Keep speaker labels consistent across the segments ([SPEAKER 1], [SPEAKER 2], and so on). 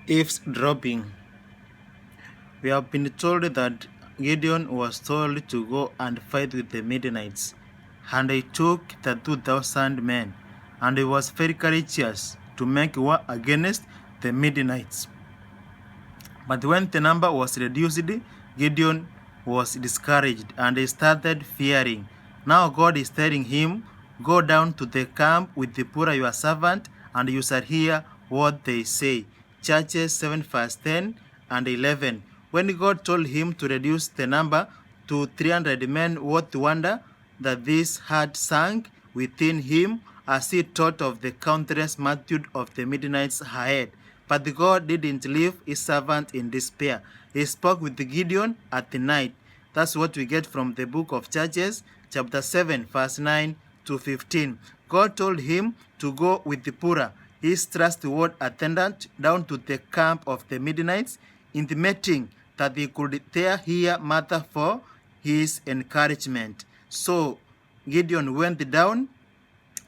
[SPEAKER 1] Eavesdropping. We have been told that Gideon was told to go and fight with the Midianites, and he took the 2,000 men, and he was very courageous to make war against the Midianites. But when the number was reduced, Gideon was discouraged and he started fearing. Now God is telling him, go down to the camp with the Purah your servant, and you shall hear what they say. Judges 7 verse 10 and 11. When God told him to reduce the number to 300 men, what wonder that this heart sank within him as he thought of the countless multitude of the Midianites ahead. But God didn't leave his servant in despair. He spoke with Gideon at the night. That's what we get from the book of Judges, chapter 7, verse 9 to 15. God told him to go with the Purah, his trustworthy attendant, down to the camp of the Midianites, intimating that he could there hear matter for his encouragement. So Gideon went down,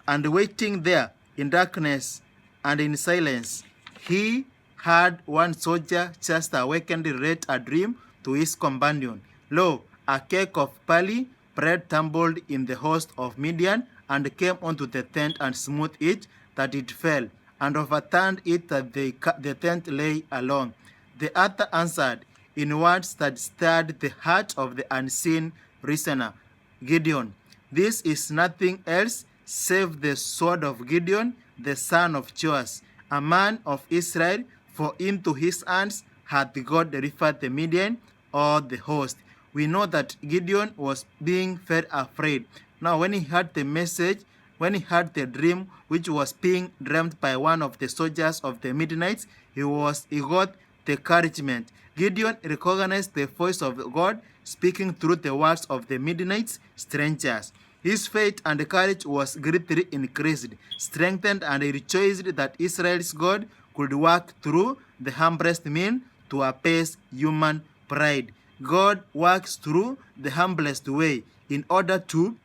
[SPEAKER 1] and waiting there in darkness and in silence, he heard one soldier just awakened relate a dream to his companion. Lo, a cake of barley bread tumbled in the host of Midian, and came onto the tent, and smote it, that it fell, and overturned it, that the tent lay alone. The other answered in words that stirred the heart of the unseen listener, Gideon, this is nothing else save the sword of Gideon, the son of Joash, a man of Israel, for into his hands hath God delivered the Midian or the host. We know that Gideon was being very afraid. Now when he heard the message, when he heard the dream which was being dreamt by one of the soldiers of the Midianites, he got the encouragement. Gideon recognized the voice of God speaking through the words of the Midianites, strangers. His faith and courage was greatly increased, strengthened, and he rejoiced that Israel's God could work through the humblest men to appease human pride. God works through the humblest way in order to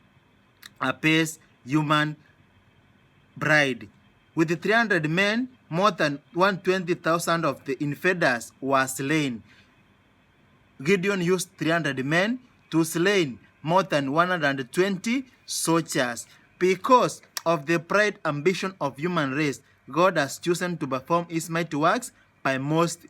[SPEAKER 1] appease human pride. With the 300 men, more than 120,000 of the invaders were slain. Gideon used 300 men to slay more than 120 soldiers. Because of the pride ambition of human race, God has chosen to perform his mighty works by most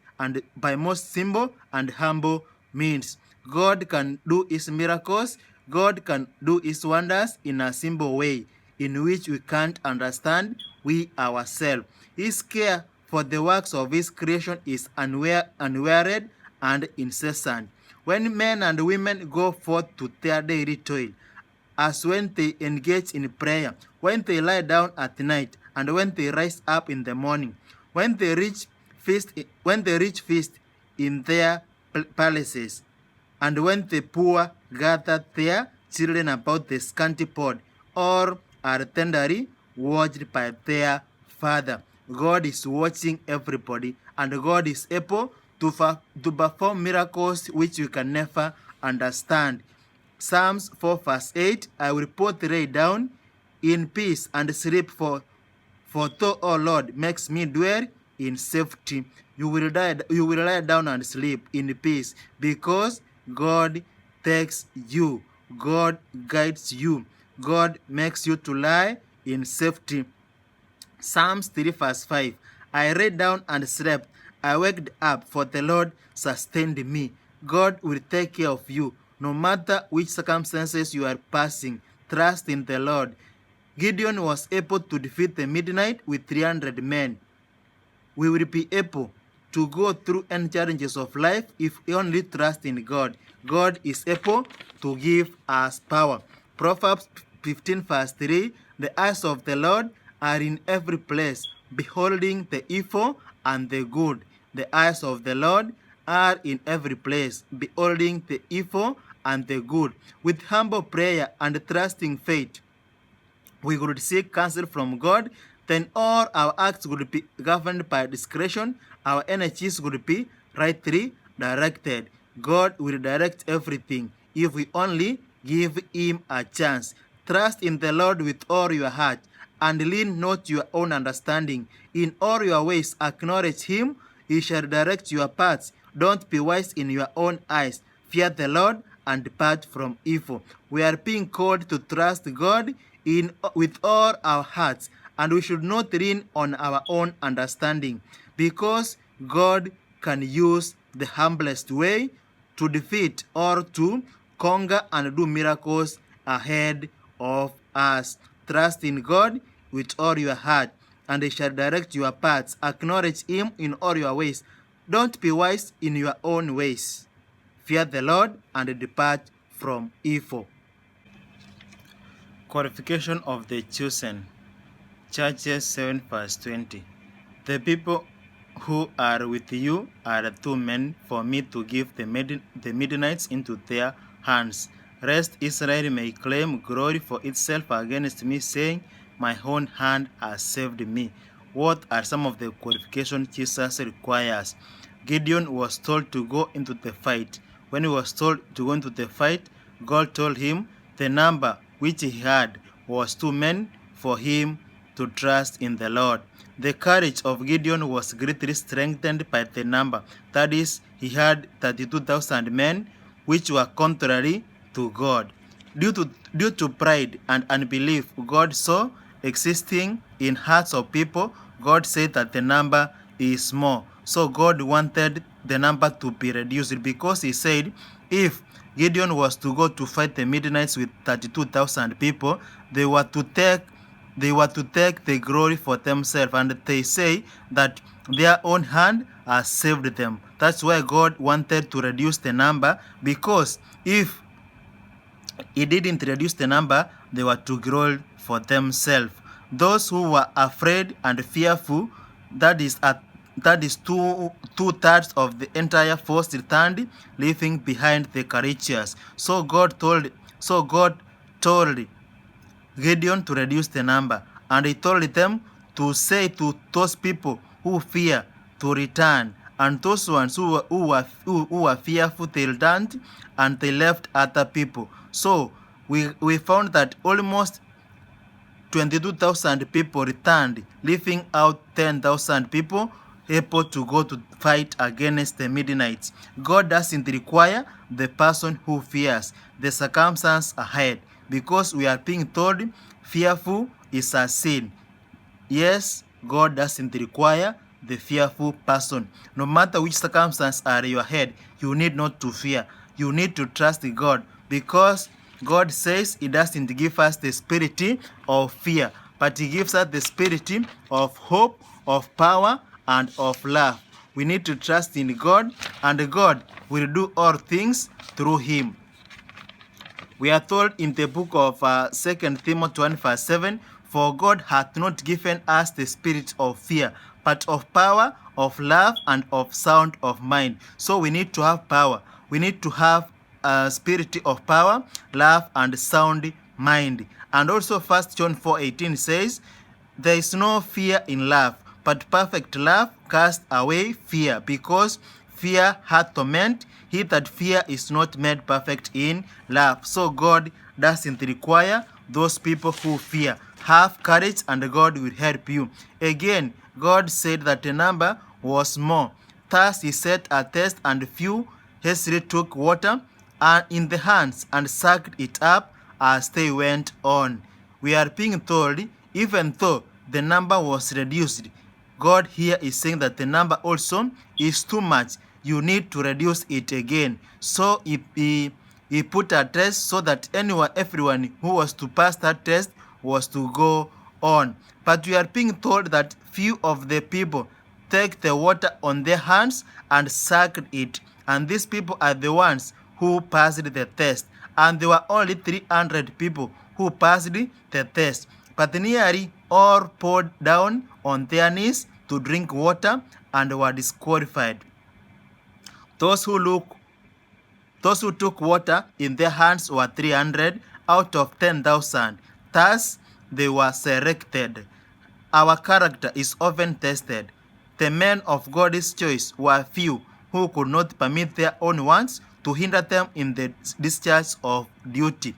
[SPEAKER 1] simple and humble means. God can do his miracles, God can do his wonders in a simple way in which we can't understand we ourselves. His care for the works of his creation is unwearied and incessant. When men and women go forth to their daily toil, as when they engage in prayer, when they lie down at night, and when they rise up in the morning, when they reach feast in their palaces, and when the poor gather their children about the scanty pod, or are tenderly watched by their father. God is watching everybody, and God is able to perform miracles which we can never understand. Psalms 4 verse 8, I will both lay down in peace and sleep, for thou, O Lord, makes me dwell in safety. You will lie down and sleep in peace, because God takes you, God guides you, God makes you to lie in safety. Psalms 3 verse 5, I lay down and slept, I waked up, for the Lord sustained me. God will take care of you. No matter which circumstances you are passing, trust in the Lord. Gideon was able to defeat the Midianite with 300 men. We will be able to go through any challenges of life if we only trust in God. God is able to give us power. Proverbs 15 verse 3, the eyes of the Lord are in every place, beholding the evil and the good. The eyes of the Lord are in every place, beholding the evil and the good. With humble prayer and trusting faith, we would seek counsel from God, then all our acts would be governed by discretion, our energies would be rightly directed. God will direct everything if we only give him a chance. Trust in the Lord with all your heart, and lean not to your own understanding. In all your ways acknowledge him, he shall direct your paths. Don't be wise in your own eyes. Fear the Lord and depart from evil. We are being called to trust God with all our hearts, and we should not lean on our own understanding, because God can use the humblest way to defeat or to conquer and do miracles ahead of us. Trust in God with all your heart, and he shall direct your paths. Acknowledge him in all your ways. Don't be wise in your own ways. Fear the Lord and depart from evil. Qualification of the chosen. Judges 7 verse 20. The people who are with you are too many for me to give the Midianites into their hands. Lest Israel may claim glory for itself against me, saying, my own hand has saved me. What are some of the qualifications Jesus requires? Gideon was told to go into the fight. When he was told to go into the fight, God told him the number which he had was too many for him to trust in the Lord. The courage of Gideon was greatly strengthened by the number. That is, he had 32,000 men, which were contrary to God. Due to pride and unbelief God saw existing in hearts of people, God said that the number is small. So God wanted the number to be reduced, because he said if Gideon was to go to fight the Midianites with 32,000 people, they were to take the glory for themselves, and they say that their own hand has saved them. That's why God wanted to reduce the number, because if he didn't reduce the number, they were to glory for themselves. Those who were afraid and fearful, that is two-thirds of the entire force returned, leaving behind the courageous. So God told Gideon to reduce the number, and he told them to say to those people who fear to return, and those ones who were fearful, they returned and they left other people. So we found that almost 22,000 people returned, leaving out 10,000 people able to go to fight against the Midianites. God doesn't require the person who fears the circumstance ahead, because we are being told fearful is a sin. Yes, God doesn't require the fearful person. No matter which circumstance are in your head, you need not to fear. You need to trust God, because God says he doesn't give us the spirit of fear, but he gives us the spirit of hope, of power, and of love. We need to trust in God, and God will do all things through him. We are told in the book of 2 Timothy 1 verse 7, for God hath not given us the spirit of fear, but of power, of love, and of sound of mind. So we need to have power. We need to have a spirit of power, love, and sound mind. And also 1 John 4:18 says, there is no fear in love, but perfect love casts away fear, because fear hath torment. He that fear is not made perfect in love. So God doesn't require those people who fear. Have courage, and God will help you. Again, God said that the number was more. Thus he set a test, and few hastily took water in the hands and sucked it up as they went on. We are being told, even though the number was reduced, God here is saying that the number also is too much. You need to reduce it again. So he put a test so that everyone who was to pass that test was to go on. But we are being told that few of the people take the water on their hands and sucked it. And these people are the ones who passed the test. And there were only 300 people who passed the test. But nearly all poured down on their knees to drink water and were disqualified. Those who took water in their hands were 300 out of 10,000. Thus, they were selected. Our character is often tested. The men of God's choice were few who could not permit their own wants to hinder them in the discharge of duty.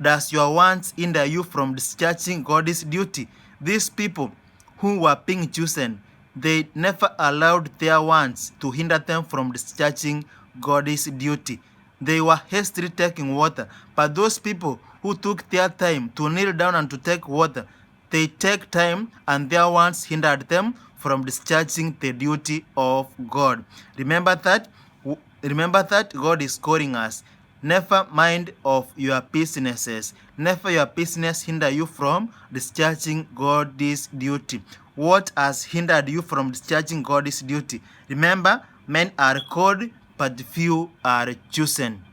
[SPEAKER 1] Does your wants hinder you from discharging God's duty? These people who were being chosen, They never allowed their wants to hinder them from discharging God's duty. They were hastily taking water, but those people who took their time to kneel down and to take water, they take time and their wants hindered them from discharging the duty of God. Remember that God is calling us. Never mind of your businesses. Never your business hinder you from discharging God's duty. What has hindered you from discharging God's duty? Remember, men are called, but few are chosen.